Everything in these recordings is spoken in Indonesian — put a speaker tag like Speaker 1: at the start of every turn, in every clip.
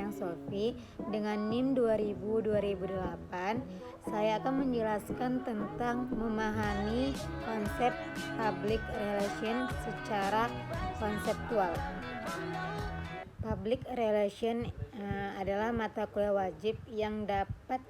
Speaker 1: Sayang Sofi dengan NIM 2000-2008. Saya akan menjelaskan tentang memahami konsep public relation secara konseptual. Public relation adalah mata kuliah wajib yang dapat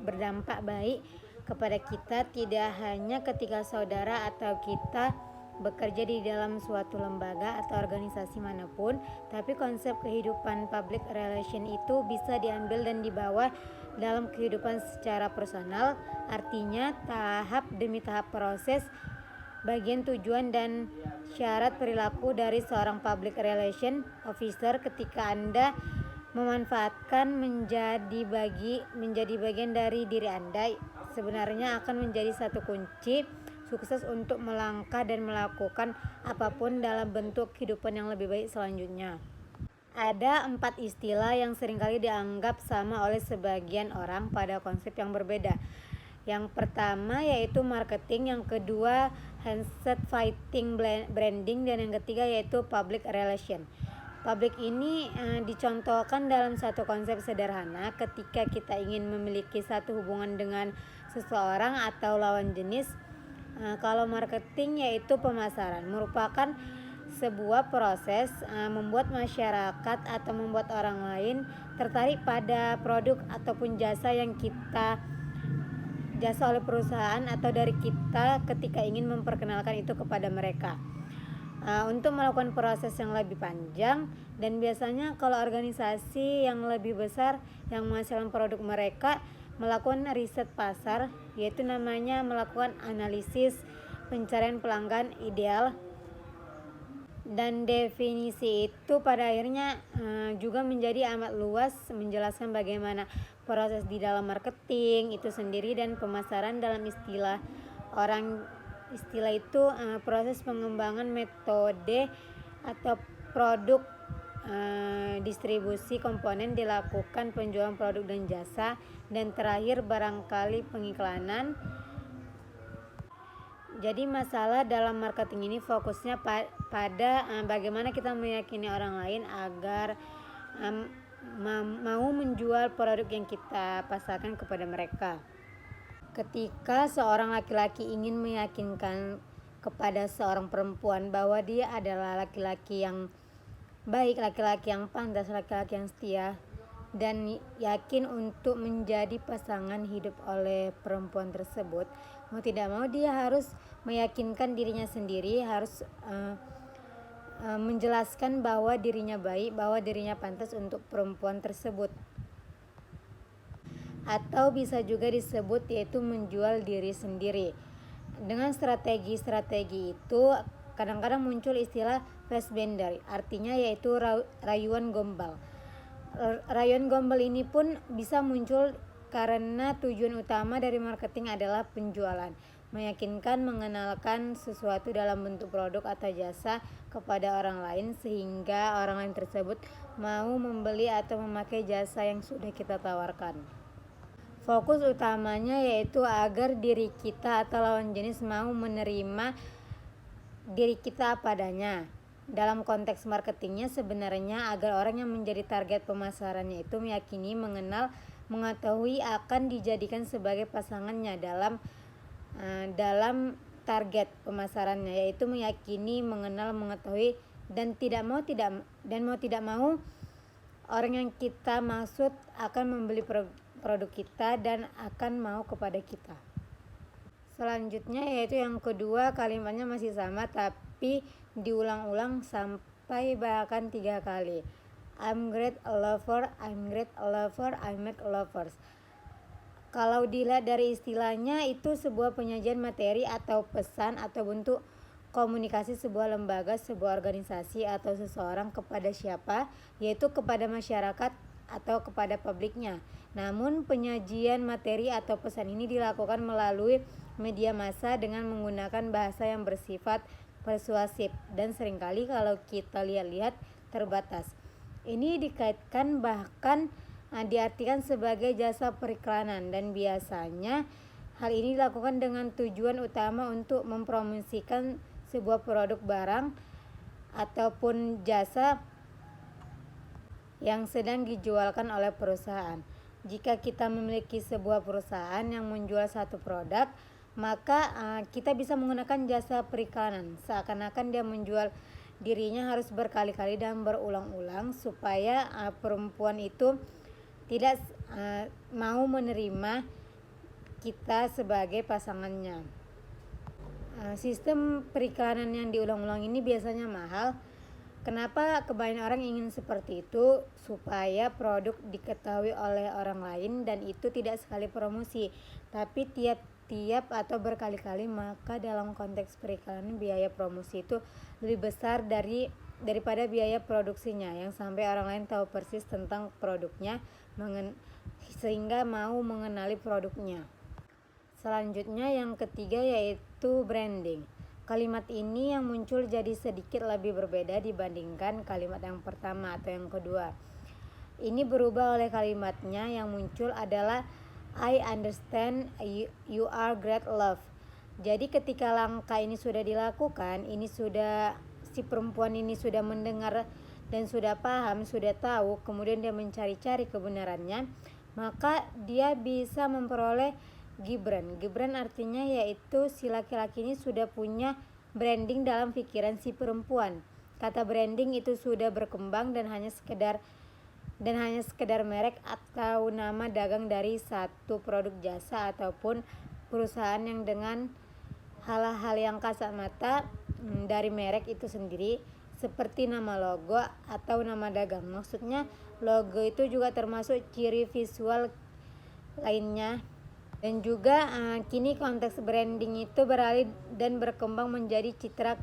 Speaker 1: berdampak baik kepada kita tidak hanya ketika saudara atau kita bekerja di dalam suatu lembaga atau organisasi manapun, tapi konsep kehidupan public relation itu bisa diambil dan dibawa dalam kehidupan secara personal, artinya tahap demi tahap proses, bagian tujuan dan syarat perilaku dari seorang public relation officer ketika Anda memanfaatkan menjadi bagian dari diri Anda sebenarnya akan menjadi satu kunci sukses untuk melangkah dan melakukan apapun dalam bentuk kehidupan yang lebih baik selanjutnya. Ada 4 istilah yang seringkali dianggap sama oleh sebagian orang pada konsep yang berbeda. Yang pertama yaitu marketing, yang kedua handset fighting branding, dan yang ketiga yaitu public relation. Public ini dicontohkan dalam satu konsep sederhana ketika kita ingin memiliki satu hubungan dengan seseorang atau lawan jenis. Kalau marketing yaitu pemasaran, merupakan sebuah proses membuat masyarakat atau membuat orang lain tertarik pada produk ataupun jasa oleh perusahaan atau dari kita ketika ingin memperkenalkan itu kepada mereka. Untuk melakukan proses yang lebih panjang, dan biasanya kalau organisasi yang lebih besar yang menghasilkan produk mereka melakukan riset pasar, yaitu namanya melakukan analisis pencarian pelanggan ideal, dan definisi itu pada akhirnya juga menjadi amat luas menjelaskan bagaimana proses di dalam marketing itu sendiri dan pemasaran. Dalam istilah itu proses pengembangan metode atau produk, distribusi komponen, dilakukan penjualan produk dan jasa, dan terakhir barangkali pengiklanan. Jadi masalah dalam marketing ini fokusnya pada bagaimana kita meyakini orang lain agar mau menjual produk yang kita pasarkan kepada mereka. Ketika seorang laki-laki ingin meyakinkan kepada seorang perempuan bahwa dia adalah laki-laki yang baik, laki-laki yang pantas, laki-laki yang setia, dan yakin untuk menjadi pasangan hidup oleh perempuan tersebut, mau tidak mau dia harus meyakinkan dirinya sendiri, harus menjelaskan bahwa dirinya baik, bahwa dirinya pantas untuk perempuan tersebut. Atau bisa juga disebut yaitu menjual diri sendiri. Dengan strategi itu kadang-kadang muncul istilah fastbender, artinya yaitu rayuan gombal. Rayuan gombal ini pun bisa muncul karena tujuan utama dari marketing adalah penjualan, meyakinkan, mengenalkan sesuatu dalam bentuk produk atau jasa kepada orang lain sehingga orang lain tersebut mau membeli atau memakai jasa yang sudah kita tawarkan. Fokus utamanya yaitu agar diri kita atau lawan jenis mau menerima diri kita apa adanya. Dalam konteks marketingnya sebenarnya agar orang yang menjadi target pemasarannya itu meyakini, mengenal, mengetahui akan dijadikan sebagai pasangannya dalam target pemasarannya, yaitu meyakini, mengenal, mengetahui, dan mau tidak mau orang yang kita maksud akan membeli produk kita dan akan mau kepada kita. Selanjutnya yaitu yang kedua, kalimatnya masih sama tapi diulang-ulang sampai bahkan 3 kali. I'm great a lover, I'm great a lover, I make lovers. Kalau dilihat dari istilahnya itu sebuah penyajian materi atau pesan atau bentuk komunikasi sebuah lembaga, sebuah organisasi atau seseorang kepada siapa, yaitu kepada masyarakat atau kepada publiknya. Namun penyajian materi atau pesan ini dilakukan melalui media massa dengan menggunakan bahasa yang bersifat persuasif dan seringkali kalau kita lihat terbatas. Ini dikaitkan bahkan diartikan sebagai jasa periklanan, dan biasanya hal ini dilakukan dengan tujuan utama untuk mempromosikan sebuah produk, barang ataupun jasa yang sedang dijualkan oleh perusahaan. Jika kita memiliki sebuah perusahaan yang menjual satu produk, maka kita bisa menggunakan jasa periklanan, seakan-akan dia menjual dirinya harus berkali-kali dan berulang-ulang supaya perempuan itu tidak mau menerima kita sebagai pasangannya. Sistem periklanan yang diulang-ulang ini biasanya mahal. Kenapa kebanyakan orang ingin seperti itu? Supaya produk diketahui oleh orang lain dan itu tidak sekali promosi, tapi tiap-tiap atau berkali-kali. Maka dalam konteks periklanan biaya promosi itu lebih besar daripada biaya produksinya, yang sampai orang lain tahu persis tentang produknya sehingga mau mengenali produknya. Selanjutnya yang ketiga yaitu branding. Kalimat ini yang muncul jadi sedikit lebih berbeda dibandingkan kalimat yang pertama atau yang kedua. Ini berubah oleh kalimatnya yang muncul adalah I understand you are great love. Jadi ketika langkah ini sudah dilakukan, si perempuan ini sudah mendengar dan sudah paham, sudah tahu, kemudian dia mencari-cari kebenarannya, maka dia bisa memperoleh Gibran. Gibran artinya yaitu si laki-laki ini sudah punya branding dalam pikiran si perempuan. Kata branding itu sudah berkembang dan hanya sekedar merek atau nama dagang dari satu produk jasa ataupun perusahaan yang dengan hal-hal yang kasat mata dari merek itu sendiri, seperti nama logo atau nama dagang. Maksudnya logo itu juga termasuk ciri visual lainnya. Dan juga kini konteks branding itu beralih dan berkembang menjadi citra,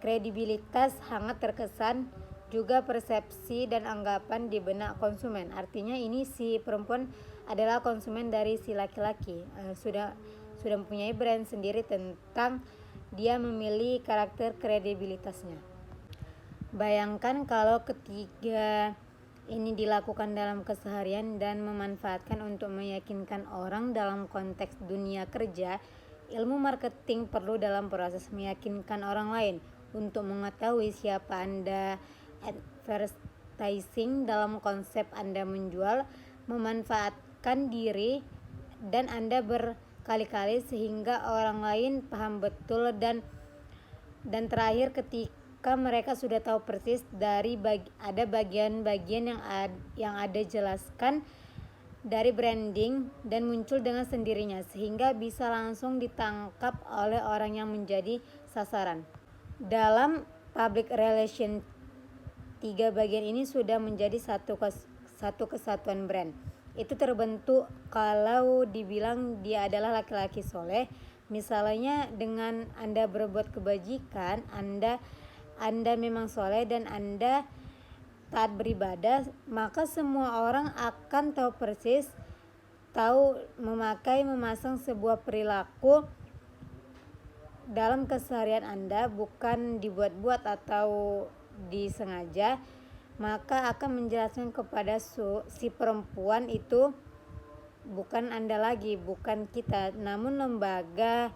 Speaker 1: kredibilitas, hangat terkesan, juga persepsi dan anggapan di benak konsumen. Artinya ini si perempuan adalah konsumen dari si laki-laki, sudah mempunyai brand sendiri tentang dia memilih karakter kredibilitasnya. Bayangkan kalau ketiga ini dilakukan dalam keseharian dan memanfaatkan untuk meyakinkan orang dalam konteks dunia kerja. Ilmu marketing perlu dalam proses meyakinkan orang lain untuk mengetahui siapa Anda. Advertising dalam konsep Anda menjual, memanfaatkan diri dan Anda berkali-kali sehingga orang lain paham betul, dan terakhir ketika mereka sudah tahu persis dari ada bagian-bagian yang ada jelaskan dari branding dan muncul dengan sendirinya sehingga bisa langsung ditangkap oleh orang yang menjadi sasaran. Dalam public relation, 3 bagian ini sudah menjadi satu kesatuan brand. Itu terbentuk kalau dibilang dia adalah laki-laki soleh. Misalnya dengan Anda berbuat kebajikan, Anda memang soleh dan Anda taat beribadah, maka semua orang akan tahu persis, tahu memasang sebuah perilaku dalam keseharian Anda, bukan dibuat-buat atau disengaja. Maka akan menjelaskan kepada si perempuan itu bukan Anda lagi, bukan kita, namun lembaga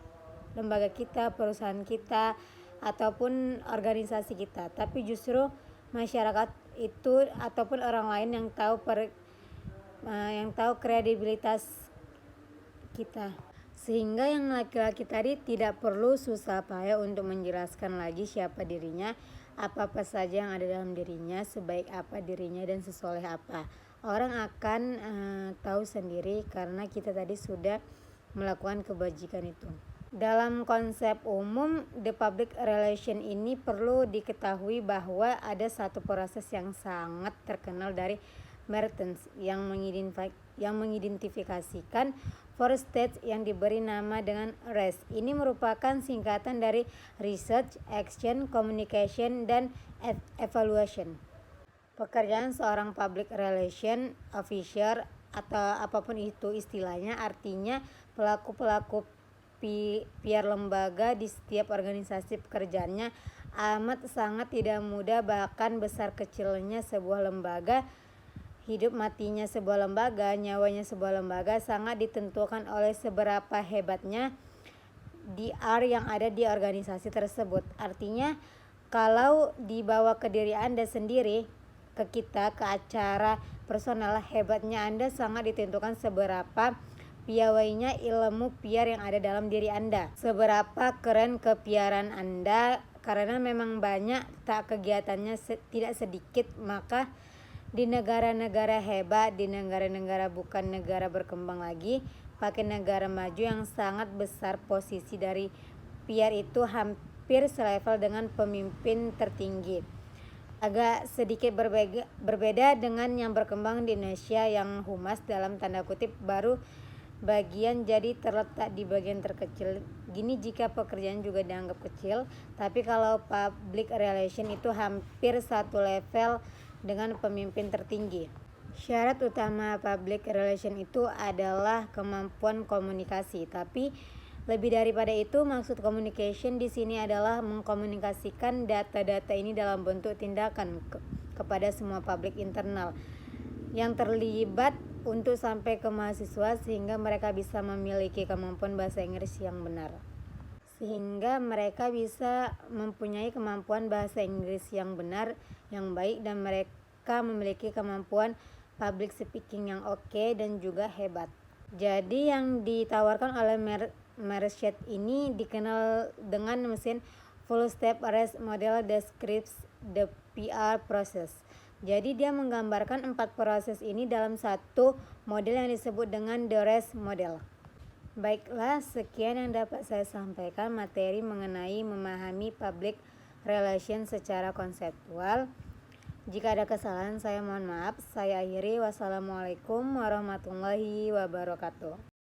Speaker 1: kita, perusahaan kita, ataupun organisasi kita, tapi justru masyarakat itu ataupun orang lain yang tahu kredibilitas kita. Sehingga yang laki-laki tadi tidak perlu susah payah untuk menjelaskan lagi siapa dirinya, apa-apa saja yang ada dalam dirinya, sebaik apa dirinya, dan sesoleh apa. Orang akan tahu sendiri karena kita tadi sudah melakukan kebajikan itu. Dalam konsep umum, the public relation ini perlu diketahui bahwa ada satu proses yang sangat terkenal dari Mertens yang mengidentifikasikan 4 stage yang diberi nama dengan RACE. Ini merupakan singkatan dari Research, Action, Communication, dan Evaluation. Pekerjaan seorang public relation officer atau apapun itu istilahnya, artinya pelaku PR lembaga di setiap organisasi pekerjaannya amat sangat tidak mudah, bahkan besar kecilnya sebuah lembaga, hidup matinya sebuah lembaga, nyawanya sebuah lembaga sangat ditentukan oleh seberapa hebatnya DR yang ada di organisasi tersebut. Artinya kalau dibawa ke diri Anda sendiri, ke acara personal, hebatnya Anda sangat ditentukan seberapa piawainya ilmu PR yang ada dalam diri Anda, seberapa keren kepiaran Anda, karena memang banyak tak kegiatannya tidak sedikit. Maka di negara-negara hebat, di negara-negara bukan negara berkembang lagi, pakai negara maju yang sangat besar, posisi dari PR itu hampir selevel dengan pemimpin tertinggi. Agak sedikit berbeda dengan yang berkembang di Indonesia yang humas dalam tanda kutip, baru bagian jadi terletak di bagian terkecil. Gini jika pekerjaan juga dianggap kecil, tapi kalau public relation itu hampir satu level dengan pemimpin tertinggi. Syarat utama public relation itu adalah kemampuan komunikasi, tapi lebih daripada itu, maksud communication di sini adalah mengkomunikasikan data-data ini dalam bentuk tindakan kepada semua publik internal yang terlibat untuk sampai ke mahasiswa, sehingga mereka bisa memiliki kemampuan bahasa Inggris yang benar. Sehingga mereka bisa mempunyai kemampuan bahasa Inggris yang benar, yang baik, dan mereka memiliki kemampuan public speaking yang oke dan juga hebat. Jadi yang ditawarkan oleh Mercier ini dikenal dengan mesin full step arrest model describes the PR process. Jadi dia menggambarkan 4 proses ini dalam satu model yang disebut dengan the rest model. Baiklah, sekian yang dapat saya sampaikan materi mengenai memahami public relation secara konseptual. Jika ada kesalahan saya mohon maaf. Saya akhiri. Wassalamualaikum warahmatullahi wabarakatuh.